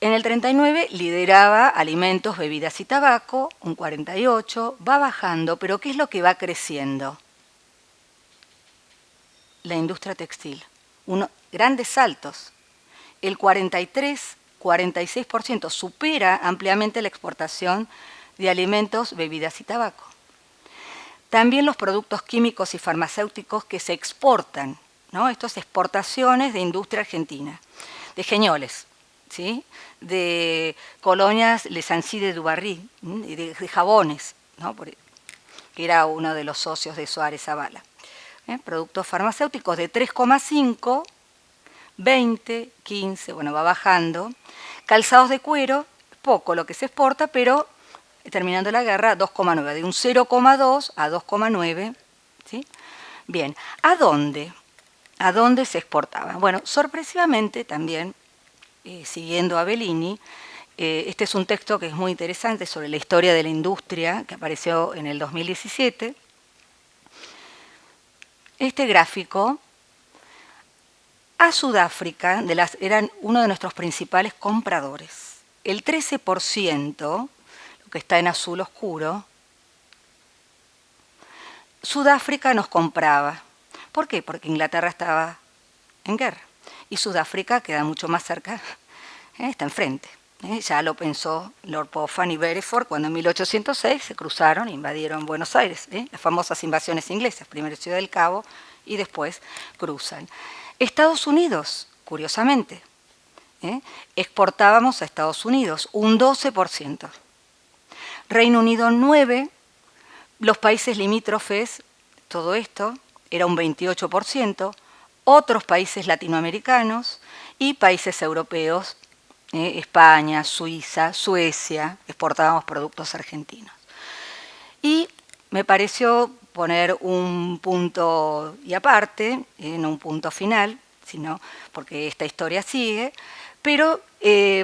En el 39 lideraba alimentos, bebidas y tabaco, un 48, va bajando, pero ¿qué es lo que va creciendo? La industria textil, grandes saltos. El 46% supera ampliamente la exportación de alimentos, bebidas y tabaco. También los productos químicos y farmacéuticos que se exportan, ¿no? Estas exportaciones de industria argentina, de Jeñoles, ¿sí? De colonias Les Ancy de Dubarry, de jabones, ¿no? Que era uno de los socios de Suárez Zavala. Productos farmacéuticos de 3,5, 20, 15, bueno, va bajando. Calzados de cuero, poco lo que se exporta, pero terminando la guerra, 2,9, de un 0,2 a 2,9. ¿Sí? Bien, ¿a dónde? ¿A dónde se exportaba? Bueno, sorpresivamente también, siguiendo a Bellini, este es un texto que es muy interesante sobre la historia de la industria, que apareció en el 2017. Este gráfico, a Sudáfrica, eran uno de nuestros principales compradores. El 13%, lo que está en azul oscuro, Sudáfrica nos compraba. ¿Por qué? Porque Inglaterra estaba en guerra. Y Sudáfrica queda mucho más cerca, está enfrente. Ya lo pensó Lord Popham y Beresford cuando en 1806 se cruzaron e invadieron Buenos Aires. Las famosas invasiones inglesas, primero Ciudad del Cabo y después cruzan. Estados Unidos, curiosamente, exportábamos a Estados Unidos un 12%. Reino Unido 9%, los países limítrofes, todo esto era un 28%, otros países latinoamericanos y países europeos, España, Suiza, Suecia, exportábamos productos argentinos. Y me pareció poner un punto y aparte, no un punto final, sino porque esta historia sigue, pero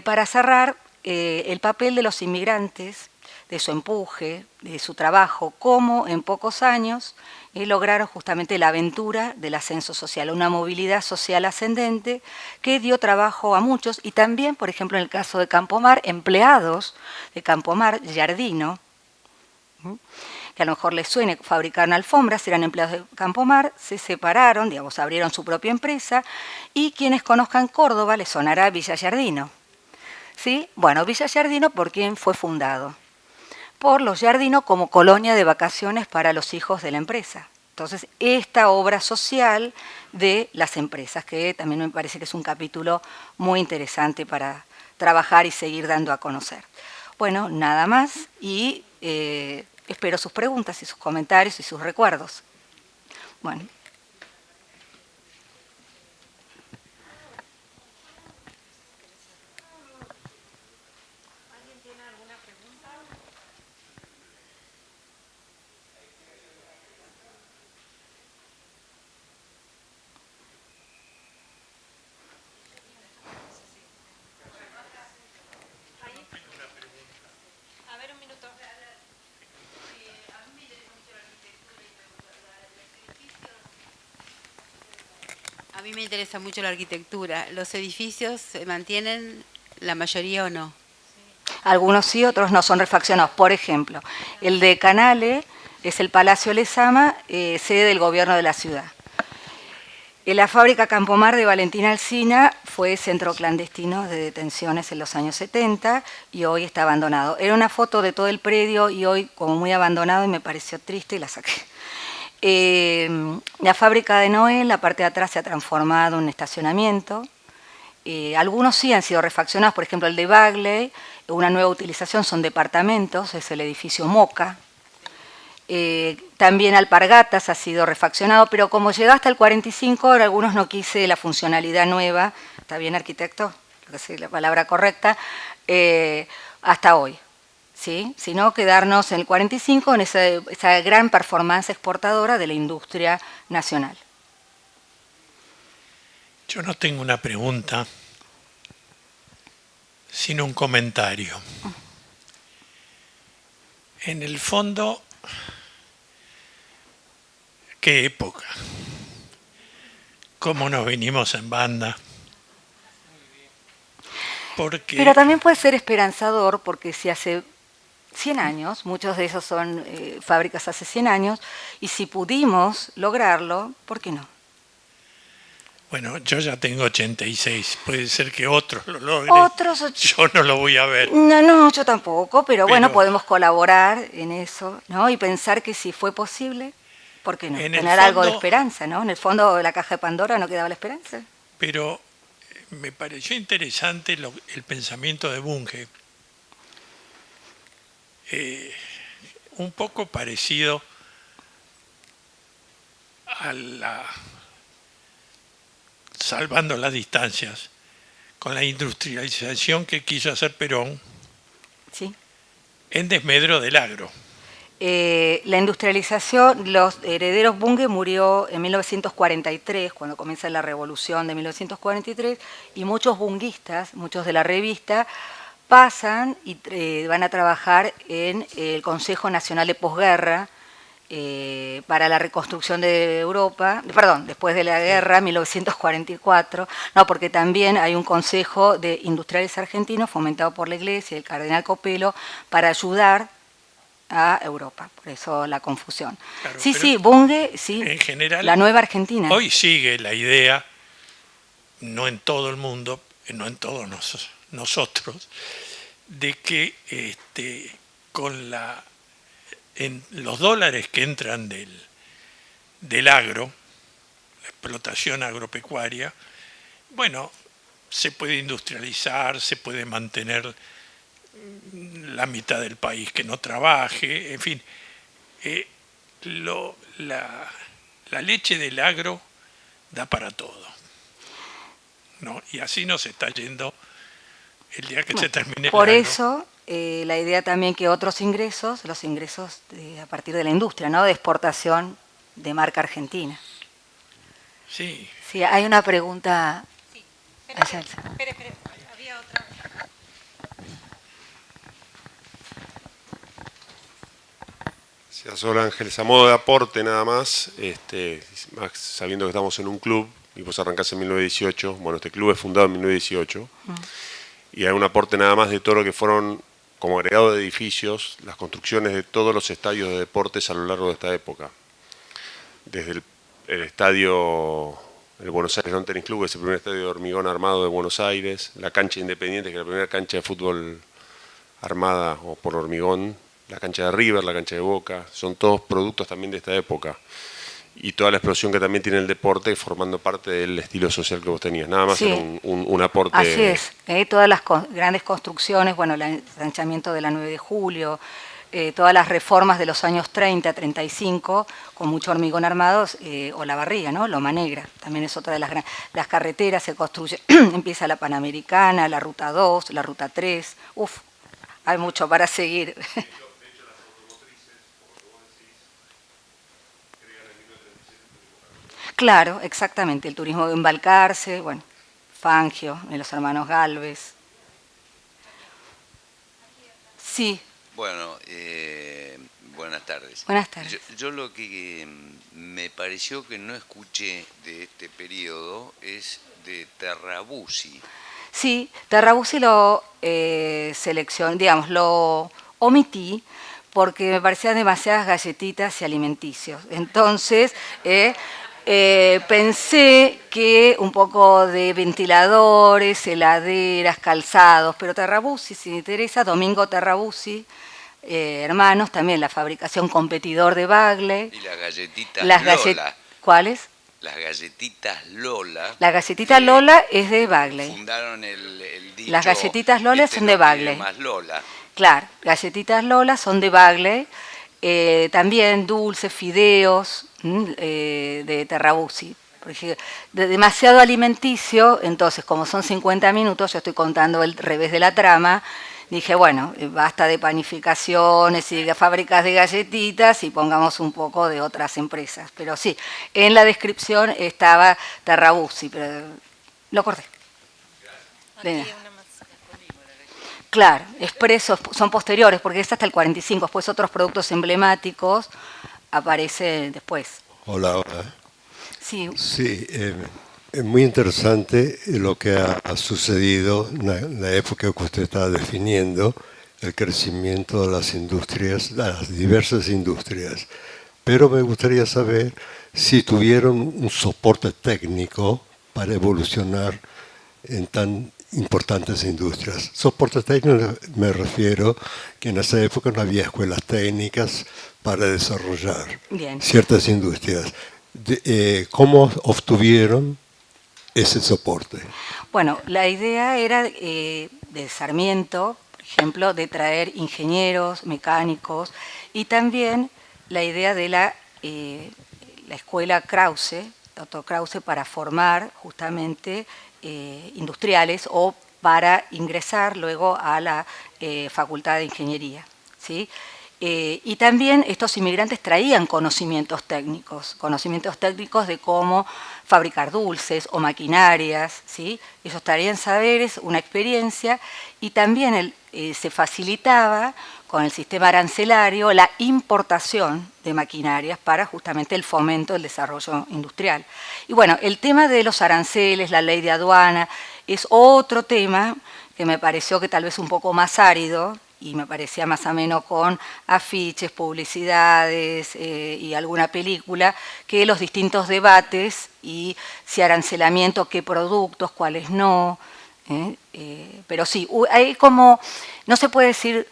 para cerrar, el papel de los inmigrantes, de su empuje, de su trabajo, cómo en pocos años lograron justamente la aventura del ascenso social, una movilidad social ascendente que dio trabajo a muchos y también, por ejemplo, en el caso de Campomar, empleados de Campomar, Giardino, que a lo mejor les suene, fabricaron alfombras, eran empleados de Campomar, se separaron, digamos, abrieron su propia empresa y quienes conozcan Córdoba les sonará Villa Giardino. ¿Sí? Bueno, Villa Giardino, ¿por quién fue fundado? Por los Giardino como colonia de vacaciones para los hijos de la empresa. Entonces, esta obra social de las empresas, que también me parece que es un capítulo muy interesante para trabajar y seguir dando a conocer. Bueno, nada más y espero sus preguntas y sus comentarios y sus recuerdos. Bueno. A mí me interesa mucho la arquitectura. ¿Los edificios se mantienen la mayoría o no? Algunos sí, otros no, son refaccionados. Por ejemplo, el de Canale es el Palacio Lezama, sede del gobierno de la ciudad. La fábrica Campomar de Valentina Alsina fue centro clandestino de detenciones en los años 70 y hoy está abandonado. Era una foto de todo el predio y hoy como muy abandonado y me pareció triste y la saqué. La fábrica de Noé, en la parte de atrás se ha transformado en un estacionamiento. Algunos sí han sido refaccionados, por ejemplo el de Bagley, una nueva utilización son departamentos, es el edificio Moca. También Alpargatas ha sido refaccionado, pero como llegó hasta el 45, ahora algunos no quise la funcionalidad nueva, ¿está bien, arquitecto? Creo que es la palabra correcta, hasta hoy, ¿sí? Sino quedarnos en el 45 en esa gran performance exportadora de la industria nacional. Yo no tengo una pregunta, sino un comentario. En el fondo, ¿qué época? ¿Cómo nos venimos en banda? Porque, pero también puede ser esperanzador, porque si hace 100 años, muchos de esos son fábricas hace 100 años, y si pudimos lograrlo, ¿por qué no? bueno, yo ya tengo 86, puede ser que otros lo logren. Yo no lo voy a ver. No, yo tampoco, pero bueno, podemos colaborar en eso, ¿no? Y pensar que si fue posible, ¿por qué no? Tener algo de esperanza, ¿no? En el fondo de la caja de Pandora no quedaba la esperanza. Pero me pareció interesante el pensamiento de Bunge. Un poco parecido a salvando las distancias, con la industrialización que quiso hacer Perón, sí, en desmedro del agro. La industrialización, los herederos Bunge murió en 1943, cuando comienza la revolución de 1943, y muchos bunguistas, muchos de la revista, pasan y van a trabajar en el Consejo Nacional de Posguerra, para la reconstrucción de Europa, perdón, después de la guerra, 1944, no, porque también hay un consejo de industriales argentinos fomentado por la Iglesia y el cardenal Copelo para ayudar a Europa, por eso la confusión. Claro, sí, Bunge, sí, en general, la nueva Argentina. Hoy sigue la idea, no en todo el mundo, no en todos nosotros, de que con en los dólares que entran del agro, la explotación agropecuaria, bueno, se puede industrializar, se puede mantener la mitad del país que no trabaje, en fin. La leche del agro da para todo, ¿no? Y así nos está yendo el día que se termine el agro. Por eso la idea también que otros ingresos, los ingresos a partir de la industria, ¿no? De exportación de marca argentina. Sí. Sí, hay una pregunta. Sí. Espera, había otra. Gracias, hola Ángeles. A modo de aporte nada más, sabiendo que estamos en un club y vos arrancás en 1918, bueno, este club es fundado en 1918, y hay un aporte nada más de todo lo que fueron, como agregado de edificios, las construcciones de todos los estadios de deportes a lo largo de esta época. Desde el estadio, el Buenos Aires Lawn Tennis Club, que es el primer estadio de hormigón armado de Buenos Aires, la cancha Independiente, que es la primera cancha de fútbol armada o por hormigón, la cancha de River, la cancha de Boca, son todos productos también de esta época. Y toda la explosión que también tiene el deporte formando parte del estilo social que vos tenías. Nada más, sí, era un aporte. Así es, todas las grandes construcciones, bueno, el ensanchamiento de la 9 de julio, todas las reformas de los años 30, 35, con mucho hormigón armado, o la barriga, ¿no? Loma Negra, también es otra de las carreteras, se construye, empieza la Panamericana, la Ruta 2, la Ruta 3, hay mucho para seguir. Claro, exactamente, el turismo de embarcarse, bueno, Fangio, de los hermanos Gálvez. Sí. Bueno, buenas tardes. Buenas tardes. Yo lo que me pareció que no escuché de este periodo es de Terrabuzzi. Sí, Terrabuzzi lo lo omití porque me parecían demasiadas galletitas y alimenticios. Entonces, pensé que un poco de ventiladores, heladeras, calzados, pero Terrabuzzi, si me interesa, Domingo Terrabuzzi, hermanos, también la fabricación competidor de Bagley. Y las galletitas Lola. ¿Cuáles? Las galletitas Lola. La galletita Lola es de Bagley. Fundaron el dicho. Las galletitas Lola son de Bagley. Más Lola. Claro, galletitas Lola son de Bagley. también dulces, fideos de Terrabuzzi. Porque demasiado alimenticio, entonces como son 50 minutos, yo estoy contando el revés de la trama, dije, bueno, basta de panificaciones y de fábricas de galletitas y pongamos un poco de otras empresas. Pero sí, en la descripción estaba Terrabuzzi, pero lo corté. Claro, expresos son posteriores, porque es hasta el 45, después otros productos emblemáticos aparecen después. Hola, hola. Sí, Sí, es muy interesante lo que ha sucedido en la época que usted está definiendo, el crecimiento de las industrias, de las diversas industrias. Pero me gustaría saber si tuvieron un soporte técnico para evolucionar en tan importantes industrias. Soporte técnico me refiero que en esa época no había escuelas técnicas para desarrollar bien. ciertas industrias. ¿Cómo obtuvieron ese soporte? Bueno, la idea era de Sarmiento, por ejemplo, de traer ingenieros, mecánicos, y también la idea de la escuela Krause, Otto Krause, para formar justamente industriales o para ingresar luego a la Facultad de Ingeniería, ¿sí? Y también estos inmigrantes traían conocimientos técnicos de cómo fabricar dulces o maquinarias, ¿sí? Ellos traían saberes, una experiencia, y también se facilitaba con el sistema arancelario la importación de maquinarias para justamente el fomento del desarrollo industrial. Y bueno, el tema de los aranceles, la ley de aduana, es otro tema que me pareció que tal vez un poco más árido, y me parecía más ameno con afiches, publicidades y alguna película, que los distintos debates y si arancelamiento, qué productos, cuáles no. Pero sí, hay como, no se puede decir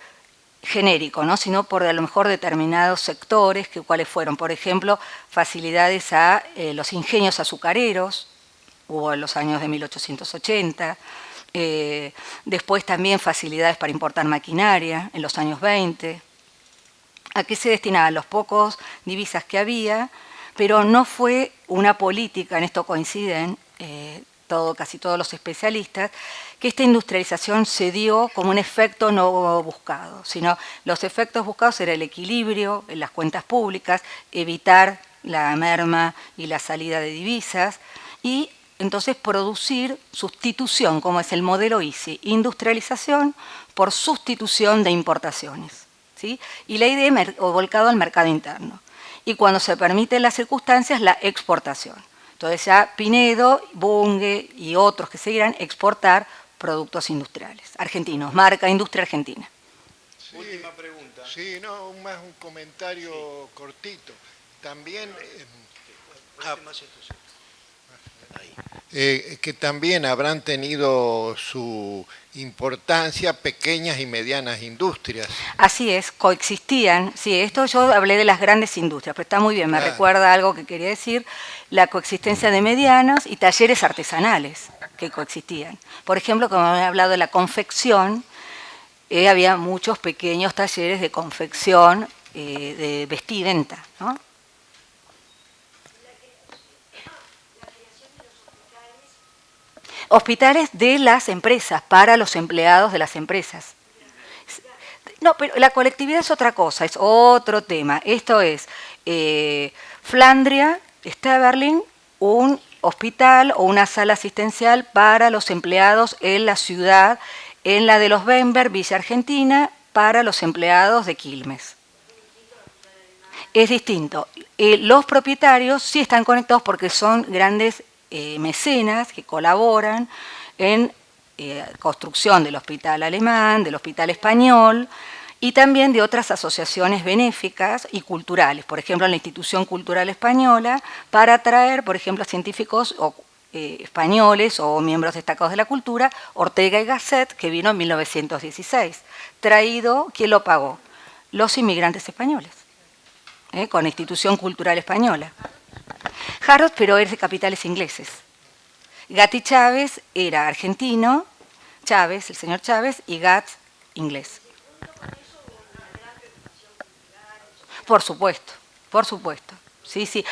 genérico, ¿no? Sino por a lo mejor determinados sectores, que cuáles fueron. Por ejemplo, facilidades a los ingenios azucareros, hubo en los años de 1880, después también facilidades para importar maquinaria en los años 20. ¿A qué se destinaban? Los pocos divisas que había, pero no fue una política, en esto coinciden casi todos los especialistas, que esta industrialización se dio como un efecto no buscado, sino los efectos buscados era el equilibrio en las cuentas públicas, evitar la merma y la salida de divisas, y entonces producir sustitución, como es el modelo ICI, industrialización por sustitución de importaciones, ¿sí? Y la idea volcado al mercado interno. Y cuando se permiten las circunstancias, la exportación. Entonces ya Pinedo, Bunge y otros que seguirán exportar productos industriales argentinos, marca Industria Argentina. Sí, última pregunta. Sí, no, más un comentario cortito. También... que también habrán tenido su importancia pequeñas y medianas industrias. Así es, coexistían. Sí, esto yo hablé de las grandes industrias, pero está muy bien, me recuerda algo que quería decir, la coexistencia de medianos y talleres artesanales que coexistían. Por ejemplo, como he hablado de la confección, había muchos pequeños talleres de confección de vestimenta, ¿no? Hospitales de las empresas, para los empleados de las empresas. No, pero la colectividad es otra cosa, es otro tema. Esto es Flandria, Staberlin, un hospital o una sala asistencial para los empleados en la ciudad, en la de los Bember, Villa Argentina, para los empleados de Quilmes. Es distinto. Los propietarios sí están conectados porque son grandes mecenas que colaboran en construcción del hospital alemán, del hospital español y también de otras asociaciones benéficas y culturales, por ejemplo la Institución Cultural Española, para atraer, por ejemplo, a científicos españoles o miembros destacados de la cultura, Ortega y Gasset, que vino en 1916. Traído, ¿quién lo pagó? Los inmigrantes españoles, con la Institución Cultural Española. Harrod, pero es de capitales ingleses. Gatti Chávez era argentino, Chávez, el señor Chávez, y Gatt inglés. Por supuesto, por supuesto. Sí, sí.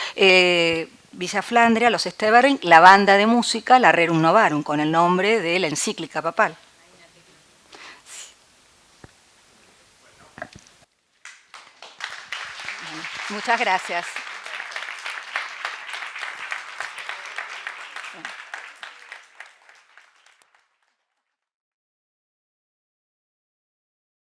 Villa Flandria, los Esteverring, la banda de música, la Rerum Novarum, con el nombre de la encíclica papal. Muchas gracias.